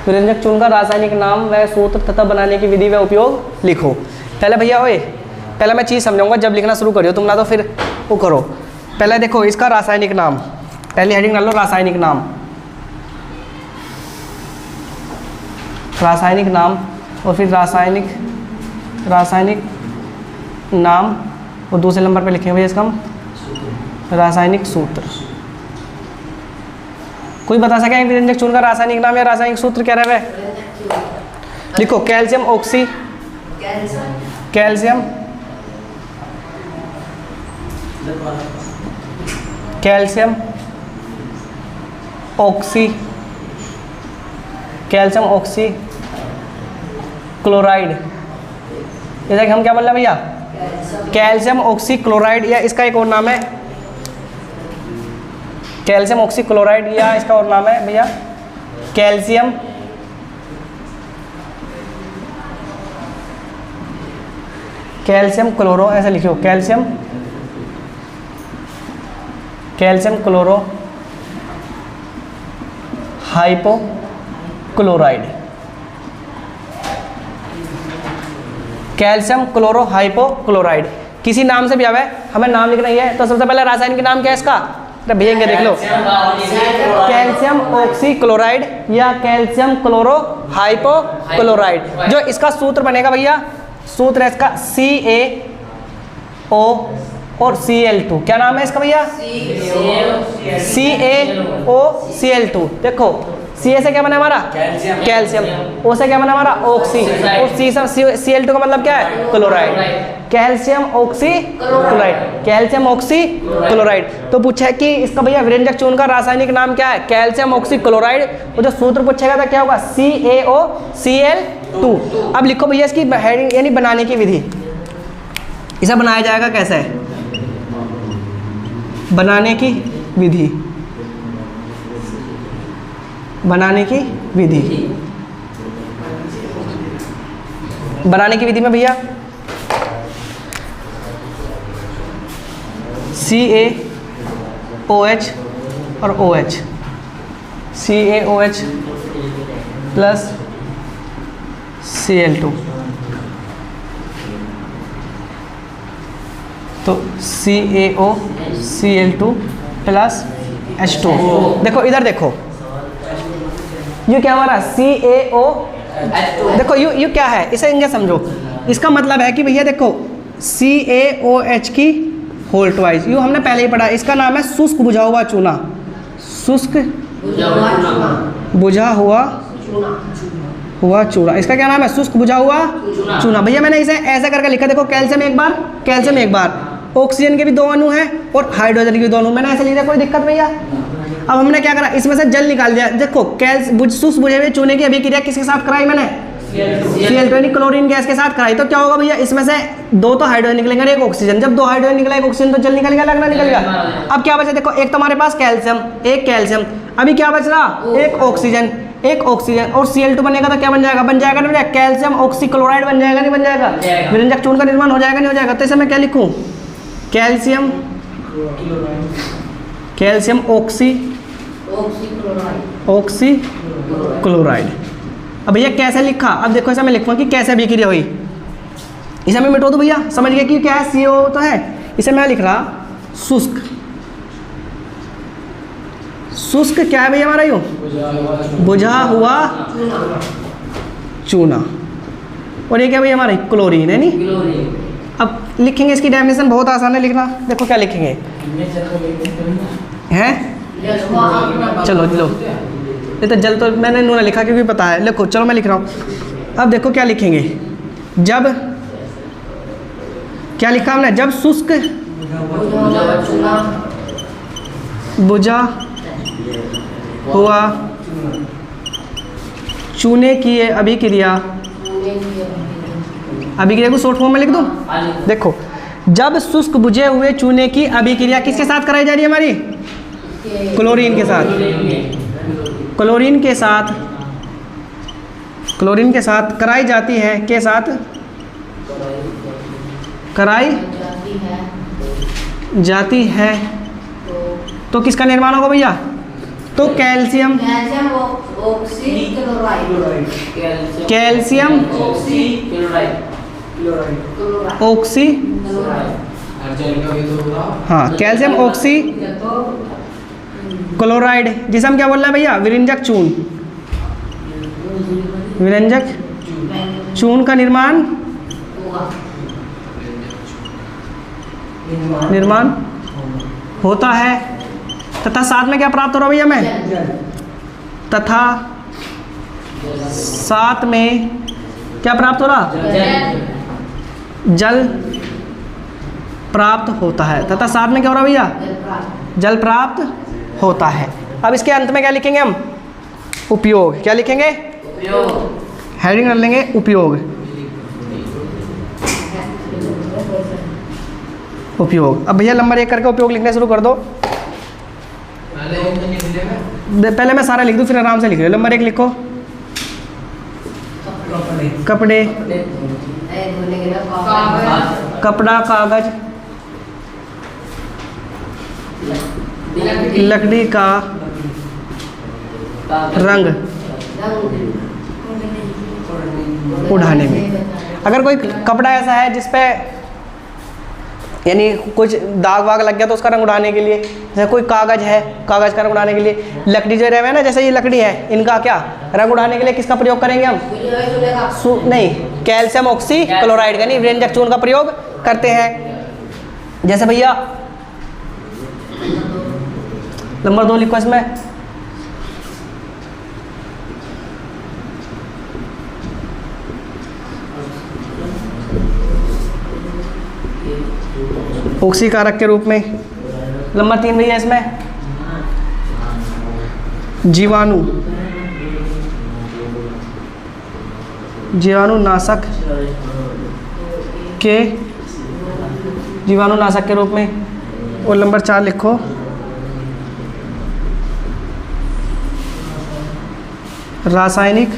विरंजक चूर्ण का रासायनिक नाम व सूत्र तथा बनाने की विधि व उपयोग लिखो। पहले भैया ओए, पहले मैं चीज़ समझाऊंगा, जब लिखना शुरू करियो तुम ना तो फिर वो करो। पहले देखो इसका रासायनिक नाम, पहली हेडिंग डाल लो रासायनिक नाम, रासायनिक नाम और फिर रासायनिक नाम और दूसरे नंबर पे लिखेंगे भैया इसका हम रासायनिक सूत्र। कोई बता सके विरंजक चूर्ण का रासायनिक नाम या रासायनिक सूत्र क्या रहे? लिखो calcium oxy, calcium oxy chloride, जैसा कि हम क्या बोल रहे हैं भैया, कैल्शियम ऑक्सी क्लोराइड, या इसका एक और नाम है कैल्शियम ऑक्सी क्लोराइड, या इसका और नाम है भैया कैल्शियम क्लोरो, ऐसे लिखियो calcium chloro hypochloride, calcium chloro hypochloride किसी नाम से भी आवे, हमें नाम लिखना ही है। तो सबसे पहले रासायनिक नाम क्या है इसका, भैया देख लो, कैल्शियम ऑक्सी क्लोराइड या कैल्शियम क्लोरो हाइपोक्लोराइड। जो इसका सूत्र बनेगा भैया, सूत्र है इसका CaO और Cl2। क्या नाम है इसका भैया, CaOCl2। देखो Ca से क्या बना हमारा कैल्शियम, O से क्या बना हमारा ऑक्सी, और Cl2 का मतलब क्या है क्लोराइड, कैल्शियम ऑक्सी क्लोराइड। तो पूछा है कि इसका भैया विरंजक चूर्ण का रासायनिक नाम क्या है, कैल्शियम ऑक्सी क्लोराइड, और जो सूत्र पूछेगा था क्या होगा CaOCl2। अब लिखो भैया इसकी हेडिंग यानी बनाने की विधि, इसे बनाया जाएगा कैसे, बनाने की विधि बनाने की विधि में भैया CaOH और OH, CaOH प्लस Cl2, तो CaOCl2 प्लस H2। देखो इधर देखो, ये क्या हमारा CaO, देखो यू क्या है, इसे इंगे समझो। इसका मतलब है कि भैया देखो CaOH की होल ट्वाइस, यू हमने पहले ही पढ़ा, इसका नाम है शुष्क बुझा हुआ चूना, शुष्क बुझा हुआ चूना, इसका क्या नाम है शुष्क बुझा हुआ चूना। भैया मैंने इसे ऐसा करके लिखा, देखो कैल्शियम एक बार, ऑक्सीजन के भी 2 अणु हैं और हाइड्रोजन के भी 2 अणु, मैंने ऐसे लिखा, कोई दिक्कत भैया। अब हमने क्या करा, इसमें से जल निकाल दिया। देखो शुष्क बुझे हुए चूने की अभिक्रिया किसके साथ कराई मैंने, Cl2 क्लोरीन गैस के साथ कराई। तो क्या होगा भैया, इसमें से 2 तो हाइड्रोजन निकलेंगे और 1 ऑक्सीजन, जब 2 हाइड्रोजन निकला 1 ऑक्सीजन तो जल निकल गया, लगना निकल गया। अब क्या बचा, देखो एक तो हमारे पास एक कैल्शियम, अभी क्या बच रहा, 1 ऑक्सीजन और Cl2 बनेगा तो क्या बन जाएगा, कैल्शियम ऑक्सी क्लोराइड बन जाएगा, नहीं बन जाएगा, विरंजक चूर्ण का निर्माण हो जाएगा, नहीं हो जाएगा। तो इसे मैं क्या लिखूं, कैल्शियम ऑक्सी क्लोराइड। अब भैया कैसे लिखा, अब देखो ऐसा मैं लिखूंगा कि कैसे अभिक्रिया हुई, इसे मैं मिटो दो भैया, समझ गए कि क्या है, CO तो है, इसे मैं लिख रहा शुष्क क्या है भैया हमारा, यूँ बुझा हुआ चूना, और ये क्या भैया हमारा क्लोरीन है, नहीं। अब लिखेंगे इसकी डेफिनेशन, बहुत आसान है लिखना। देखो क्या लिखेंगे हैं, चलो ये तो जल तो मैंने नूना लिखा क्योंकि पता है, लिखो चलो मैं लिख रहा हूँ। अब देखो क्या लिखेंगे, जब क्या लिखा हमने, जब शुष्क बुझा हुआ चूने की अभिक्रिया को शॉर्ट फॉर्म में लिख दूं। देखो जब शुष्क बुझे हुए चूने की अभिक्रिया किसके साथ कराई जा रही है हमारी, क्लोरीन के साथ कराई जाती है, के साथ कराई जाती है, तो किसका निर्माण होगा भैया, तो calcium calcium oxychloride calcium oxy हाँ कैल्शियम ऑक्सी क्लोराइड, जिसे हम क्या बोल रहे हैं भैया, विरंजक चून। विरंजक चून का निर्माण होता है तथा साथ में क्या प्राप्त हो रहा है भैया हमें, तथा साथ में क्या प्राप्त हो रहा, जल प्राप्त होता है, तथा साथ में क्या हो रहा भैया, जल प्राप्त होता है। अब इसके अंत में क्या लिखेंगे हम, उपयोग। क्या लिखेंगे, हेडिंग कर लेंगे उपयोग। उपयोग। अब भैया नंबर 1 करके उपयोग लिखना शुरू कर दो। पहले मैं सारा लिख दूं फिर आराम से लिख लो। नंबर 1 लिखो, कपड़े, कपड़ा, कागज, लकड़ी का रंग उड़ाने में। अगर कोई कपड़ा ऐसा है जिस पे यानी कुछ दाग वाग लग गया तो उसका रंग उड़ाने के लिए, जैसे कोई कागज है, कागज का रंग उड़ाने के लिए, लकड़ी जो रहे हैं ना, जैसे ये लकड़ी है, इनका क्या रंग उड़ाने के लिए किसका प्रयोग करेंगे हम, नहीं, कैल्शियम ऑक्सी क्लोराइड का नहीं, विरंजक चूर्ण का प्रयोग करते हैं। जैसे भैया नंबर 2 लिखो इसमें, ऑक्सी कारक के रूप में। नंबर 3 भैया इसमें जीवाणु, जीवाणुनाशक के, जीवाणुनाशक के रूप में। और नंबर 4 लिखो रासायनिक,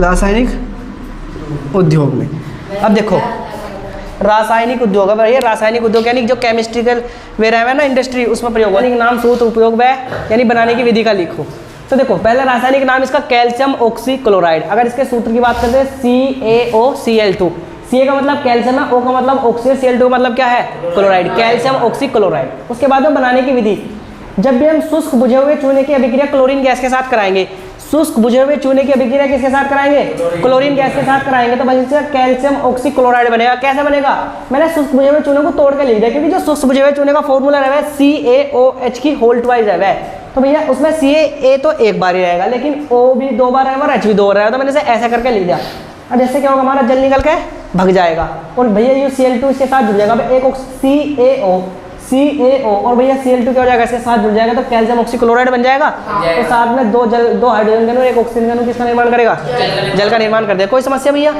रासायनिक उद्योग में। अब देखो रासायनिक उद्योग, अब ये रासायनिक उद्योग यानी जो केमिस्ट्रिकल वे रहा है ना इंडस्ट्री, उसमें प्रयोग हुआ। नाम, सूत्र, उपयोग व यानी बनाने की विधि का लिखो। तो देखो पहले रासायनिक नाम इसका कैल्शियम ऑक्सी क्लोराइड। अगर इसके सूत्र की बात करते हैं CaOCl2, Ca का मतलब कैल्शियम है, O का मतलब ऑक्सीजन, Cl2 का मतलब क्या है, क्लोराइड, कैल्शियम ऑक्सी क्लोराइड। उसके बाद में बनाने की विधि, जब भी हम शुष्क बुझे हुए चूने की अभिक्रिया क्लोरीन गैस के साथ कराएंगे, शुष्क बुझे हुए चूने की अभिक्रिया किसके साथ कराएंगे, क्लोरीन गैस के साथ कराएंगे, तो बनेगा कैल्शियम ऑक्सी क्लोराइड बनेगा। कैसे बनेगा, मैंने शुष्क बुझे हुए चूने को तोड़ के लिख दिया, क्योंकि जो शुष्क बुझे हुए चूने का फॉर्मूला है CaOH की होल ट्वाइस है, तो भैया उसमें Ca तो एक बार ही रहेगा, लेकिन O भी 2 बार रहेगा और H भी 2 बार रहेगा, तो मैंने इसे ऐसा करके लिख दिया। अब जैसे क्या होगा, हमारा जल निकल के भग जाएगा और भैया ये Cl2 इसके साथ जुड़ जाएगा, एक CaO और भैया Cl2 क्या हो जाएगा, इसके साथ जुड़ जाएगा, तो कैल्शियम ऑक्सी क्लोराइड बन जाएगा। तो साथ में 2 हाइड्रोजन अणु, 1 ऑक्सीजन अणु किसका निर्माण करेगा, जल का निर्माण कर देगा। कोई समस्या भैया।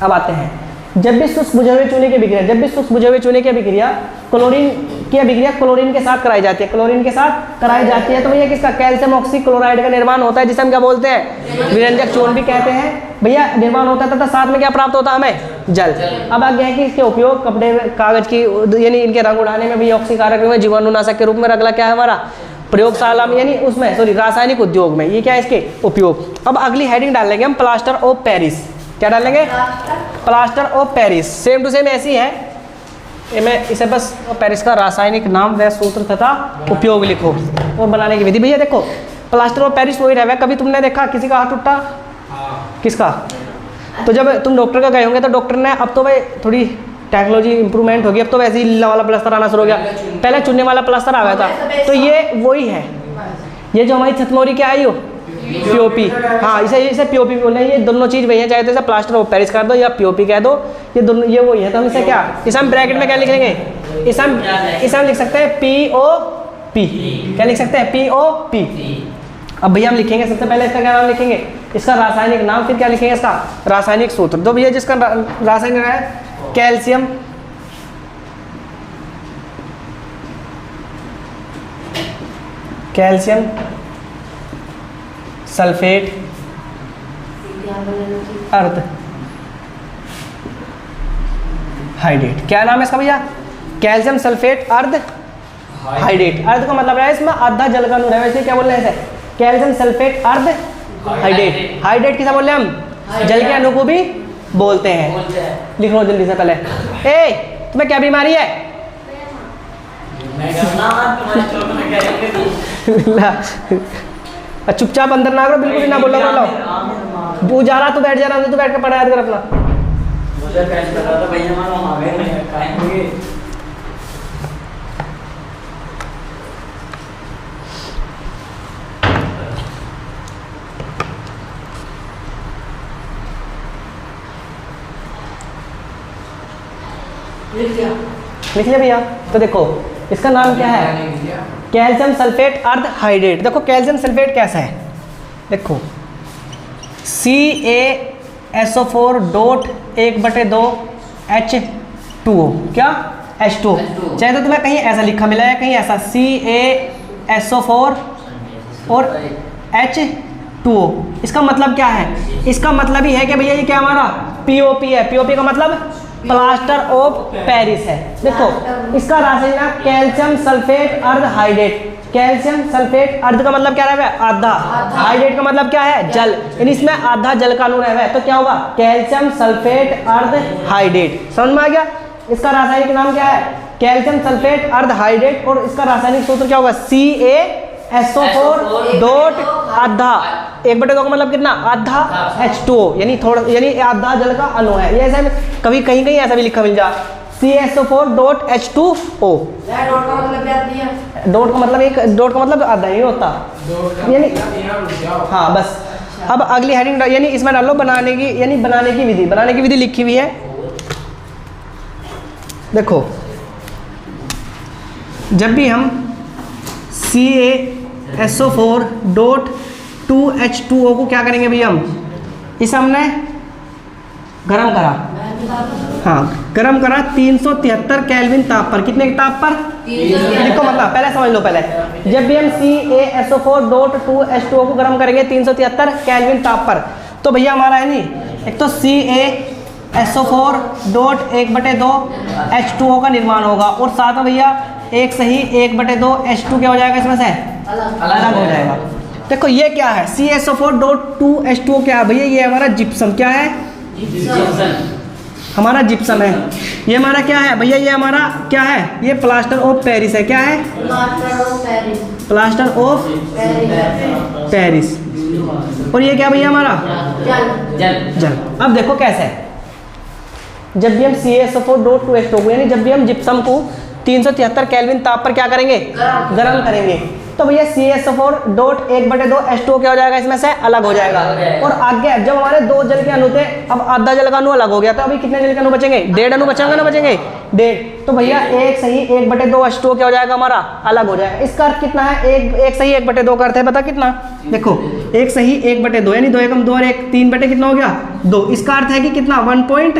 अब आते हैं, जब भी शुष्क बुझे हुए चूने की अभिक्रिया, जब भी शुष्क बुझे हुए चूने की अभिक्रिया क्लोरीन की अभिक्रिया क्लोरीन के साथ कराई जाती है, क्लोरीन के साथ कराई जाती है, तो भैया किसका, कैल्शियम ऑक्सी क्लोराइड का निर्माण होता है, जिसे हम क्या बोलते हैं, विरंजक चूर्ण भी कहते हैं। भैया निर्माण होता है तथा साथ में क्या प्राप्त होता है हमें, जल। अब आगे है कि इसके उपयोग कपड़े, कागज की यानी इनके रंग उड़ाने में भी ऑक्सी कारक में, जीवाणुनाशक के रूप में। अगला क्या है हमारा, प्रयोगशाला में यानी उसमें रासायनिक उद्योग में, ये क्या है इसके उपयोग। अब अगली हेडिंग डाल लेंगे हम प्लास्टर ऑफ पेरिस। क्या डालेंगे, plaster of Paris. Same to same ऐसी है, मैं इसे बस पेरिस का रासायनिक नाम व सूत्र तथा उपयोग लिखो और बनाने की विधि। भैया देखो प्लास्टर ऑफ पेरिस वही रहा, कभी तुमने देखा किसी का हाथ टूटा, किसका, तो जब तुम डॉक्टर का गए होंगे तो डॉक्टर ने, अब तो भाई थोड़ी टेक्नोलॉजी इंप्रूवमेंट होगी, अब तो वैसे ही लीला वाला प्लास्टर आना शुरू हो गया, पहले चुनने वाला प्लास्टर आ गया था, तो ये वही है। ये जो हमारी छतमोरी क्या आई हो, पीओपी, हाँ इसे पीओपी बोल रहे हैं। ये दोनों चीज़ वही है, चाहे तो इसे प्लास्टर ऑफ पेरिस कर दो या पीओपी कह दो, ये दोनों ये वही है। तो हम इसे क्या, इसे हम ब्रैकेट में क्या लिख लेंगे, इसे हम लिख सकते हैं POP। क्या लिख सकते हैं, POP। अब भैया हम लिखेंगे सबसे पहले इसका क्या नाम लिखेंगे, इसका रासायनिक नाम, फिर क्या लिखेंगे इसका रासायनिक सूत्र। तो भैया जिसका रासायनिक है कैल्शियम सल्फेट अर्ध हाइड्रेट। क्या नाम है इसका भैया, कैल्शियम सल्फेट अर्ध हाइड्रेट। अर्ध का मतलब है इसमें आधा जल का अणु है, वैसे क्या बोल रहे हैं इसे? कैल्शियम सल्फेट अर्ध हाइड्रेट। हाइड्रेट किसे बोल रहे हैं हम? जल के अणु को भी बोलते हैं। लिख लो जल्दी से पहले। तुम्हें क्या बीमारी है? चुपचाप अंदर ना करो, बिल्कुल भी ना बोलो। तू जा रहा, तू बैठ जा रहा, तू बैठ कर पढ़ा याद कर अपना। लिख लिया भैया? तो देखो इसका नाम क्या है? कैल्शियम सल्फेट अर्ध हाइड्रेट। देखो कैल्शियम सल्फेट कैसा है, देखो CaSO4 डॉट 1/2 H2O। क्या? H2O। चाहे तो तुम्हें कहीं ऐसा लिखा मिला है, कहीं ऐसा CaSO4 और H2O। इसका मतलब क्या है? इसका मतलब ही है कि भैया ये क्या हमारा POP है। POP का मतलब प्लास्टर ऑफ पेरिस है। देखो इसका रासायनिक नाम कैल्शियम सल्फेट अर्ध हाइड्रेट। कैल्शियम सल्फेट अर्ध का मतलब क्या रहा है? आधा। हाइड्रेट का मतलब क्या है? जल। यानी इसमें आधा जल का अणु रहा है, तो क्या होगा? कैल्शियम सल्फेट अर्ध हाइड्रेट। समझ में आ गया? इसका रासायनिक नाम क्या है? कैल्शियम सल्फेट अर्ध हाइड्रेट। और इसका रासायनिक सूत्र क्या होगा? CaSO4 डॉट आधा 1/2 का मतलब कितना? आधा H2O, यानी थोड़ा, यानी आधा जल का अणु है। ये ऐसा कभी कहीं कहीं ऐसा भी लिखा मिल जा, CaSO4 डॉट H2O। डॉट का मतलब एक, डॉट का मतलब आधा ही होता, यानी हाँ बस। अब अगली हेडिंग यानी इसमें डालो बनाने की, यानी बनाने की विधि। बनाने की विधि लिखी हुई है, देखो जब भी हम CaSO4 डॉट 2H2O को क्या करेंगे भैया? हम इसे हमने गरम करा, हाँ गरम करा 373 केल्विन ताप पर। कितने के ताप पर? देखो मतलब पहले समझ लो। पहले जब भी हम CaSO4 डॉट 2H2O को गरम करेंगे 373 केल्विन ताप पर, तो भैया हमारा है नहीं, एक तो CaSO4 डॉट 1/2 H2O का निर्माण होगा, और साथ में भैया एक सही 1/2 H2 क्या हो जाएगा? इसमें से अलग हो जाएगा। देखो ये क्या है? CaSO4 डॉट 2H2O क्या है भैया? ये हमारा जिप्सम। क्या है? हमारा जिप्सम है। ये हमारा क्या है भैया? ये हमारा क्या है? ये प्लास्टर ऑफ पेरिस है। क्या है? Plaster of Paris. और ये क्या भैया हमारा? जल। अब देखो कैसे है, जब भी हम CaSO4 डॉट 2H2O यानी जब भी हम जिप्सम को 373 केल्विन ताप पर क्या करेंगे? गरम करेंगे, तो भैया CaSO4 डॉट 1/2 H2O क्या हो जाएगा? इसमें से अलग हो जाएगा। और आगे जब हमारे 2 जल के अणु थे, अब आधा जल का अणु अलग हो गया, तो अभी कितने जल के अणु बचेंगे? 1.5 अणु बचेंगे ना? बचेंगे 1.5। तो भैया एक सही 1/2 H2O क्या हो जाएगा? हमारा अलग हो जाएगा। इसका अर्थ कितना है? एक सही 1/2 का अर्थ है, पता कितना? देखो एक सही 1/2 यानी 2 एकम 2 और 1 3 बटे कितना हो गया? 2। इसका अर्थ है कि कितना? 1.5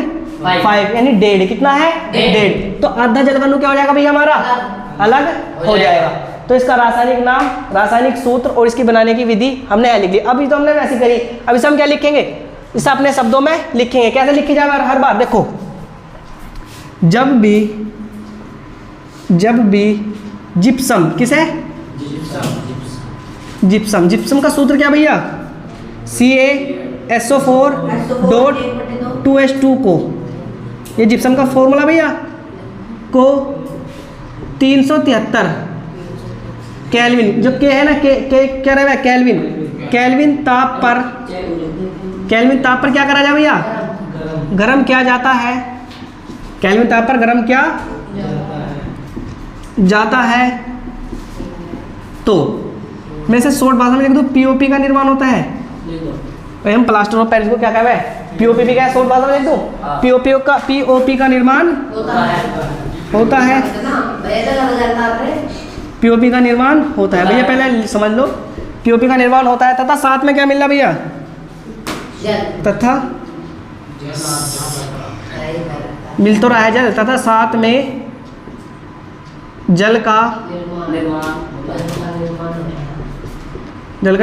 यानी 1.5। कितना है? 1.5। तो आधा जल का अणु क्या हो जाएगा भैया? हमारा अलग हो जाएगा। तो इसका रासायनिक नाम, रासायनिक सूत्र और इसकी बनाने की विधि हमने लिख ली। अभी तो हमने वैसी करी, अब इसे हम क्या लिखेंगे? इसे अपने शब्दों में लिखेंगे। कैसे लिखी जाएगा हर बार? देखो जब भी जिप्सम, किसे? जिप्सम। जिप्सम का सूत्र क्या भैया? CaSO4 डॉट 2H2 को, ये जिप्सम का फॉर्मूला भैया, को 373 केल्विन, जो के है ना, के क्या रहा है? केल्विन। केल्विन ताप पर, केल्विन ताप पर क्या करा जाए भैया? गरम किया जाता है। केल्विन ताप पर गरम किया जाता है, तो मैं इसे शॉर्ट भाषा में लिख दूं, POP का निर्माण होता है। भाई हम प्लास्टर ऑफ पेरिस को क्या कहते हैं? POP क्या है? शॉर्ट भाषा में लिख दूं, POP का निर्माण होता है। POP का निर्माण होता है भैया, पहले समझ लो। POP का निर्माण होता है तथा साथ में क्या मिल रहा भैया? तथा मिल तो रहा है जल, तथा साथ में जल का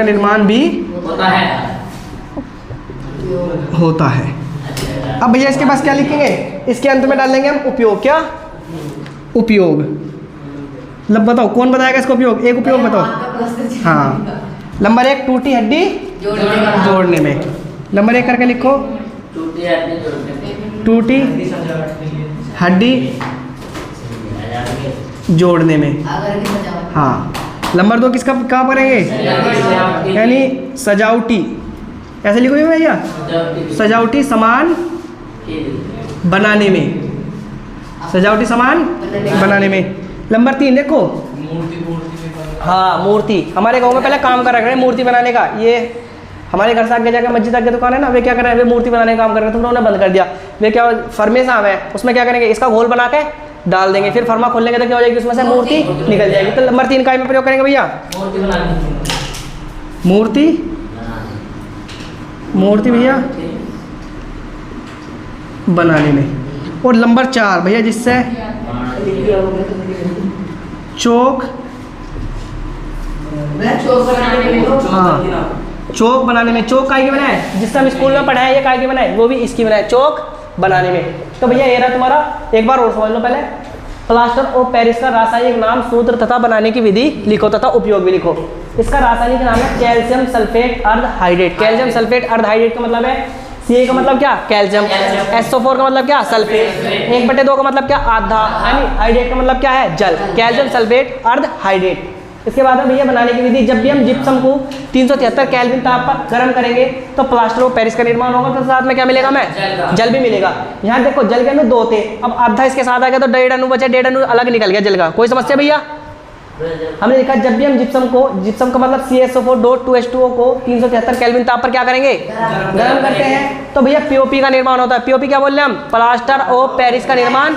निर्माण भी होता है। अब भैया इसके पास क्या लिखेंगे? इसके अंत में डालेंगे हम उपयोग। क्या? उपयोग। लब बताओ कौन बताएगा इसका उपयोग, एक उपयोग बताओ। हाँ, नंबर 1 टूटी हड्डी जोड़ने में। नंबर 1 करके लिखो, टूटी हड्डी जोड़ने में। हाँ, नंबर 2 किसका कहाँ पढ़ेंगे, यानी सजावटी, ऐसे लिखो भैया, सजावटी सामान बनाने में, सजावटी सामान बनाने में। नंबर 3 देखो, हाँ मूर्ति, हमारे गांव में पहले काम कर रहे हैं मूर्ति बनाने का। ये हमारे घर से आगे जाकर मस्जिद आगे दुकान है ना, वे क्या कर रहे हैं, वे मूर्ति बनाने का काम कर रहे थे, तो उन्होंने बंद कर दिया। वे क्या फरमे साहब है, उसमें क्या करेंगे, इसका घोल बना के डाल देंगे, फिर फरमा खोलेंगे तो क्या हो जाएगी, उसमें से मूर्ति निकल जाएगी। तो नंबर 3 का में प्रयोग करेंगे भैया, मूर्ति भैया बनाने में। और नंबर 4 भैया जिससे चौक, हाँ चौक बनाने में। चौक काय की बनाए, जिससे हम स्कूल में पढ़ाए, ये काय की बनाए, वो भी इसकी बनाए, चौक बनाने में। तो भैया ये रहा तुम्हारा, एक बार और समझ लो पहले, प्लास्टर ऑफ पेरिस का रासायनिक नाम, सूत्र तथा बनाने की विधि लिखो तथा उपयोग भी लिखो। इसका रासायनिक नाम है कैल्शियम सल्फेट अर्ध हाइड्रेट। कैल्शियम सल्फेट अर्ध हाइड्रेट का मतलब है, Ca का मतलब क्या, कैल्शियम, SO4 का मतलब क्या, सल्फेट, 1/2 का मतलब क्या, आधा, यानी हाइड्रेट का मतलब क्या है, जल। कैल्शियम सल्फेट अर्ध हाइड्रेट। इसके बाद में भैया बनाने की विधि, जब भी हम जिप्सम को 373 केल्विन ताप पर गर्म करेंगे तो प्लास्टर ऑफ पेरिस का निर्माण होगा, तो साथ में क्या मिलेगा, हमें जल भी मिलेगा। यहाँ देखो जल के अणु 2 थे, अब आधा इसके साथ आ गया तो 1.5 अणु बचे, 1.5 अणु अलग निकल गया जल का। कोई समस्या भैया, हमने लिखा जब भी हम जिप्सम का मतलब CaSO4.2H2O को 373 केल्विन ताप पर क्या करेंगे, गर्म करते हैं, तो भैया POP का निर्माण होता है। POP क्या बोल रहे हैं हम, प्लास्टर ऑफ पेरिस का निर्माण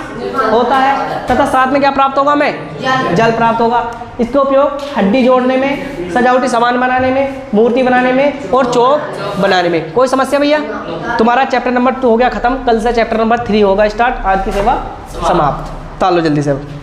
होता है, तथा साथ में क्या प्राप्त होगा, हमें जल प्राप्त होगा। इसका उपयोग हड्डी जोड़ने में, सजावटी सामान बनाने में, मूर्ति बनाने में और चौक बनाने में। कोई समस्या भैया, तुम्हारा चैप्टर नंबर 2 हो गया खत्म, कल से चैप्टर नंबर 3 होगा स्टार्ट। आज की सेवा समाप्त, तालो जल्दी से।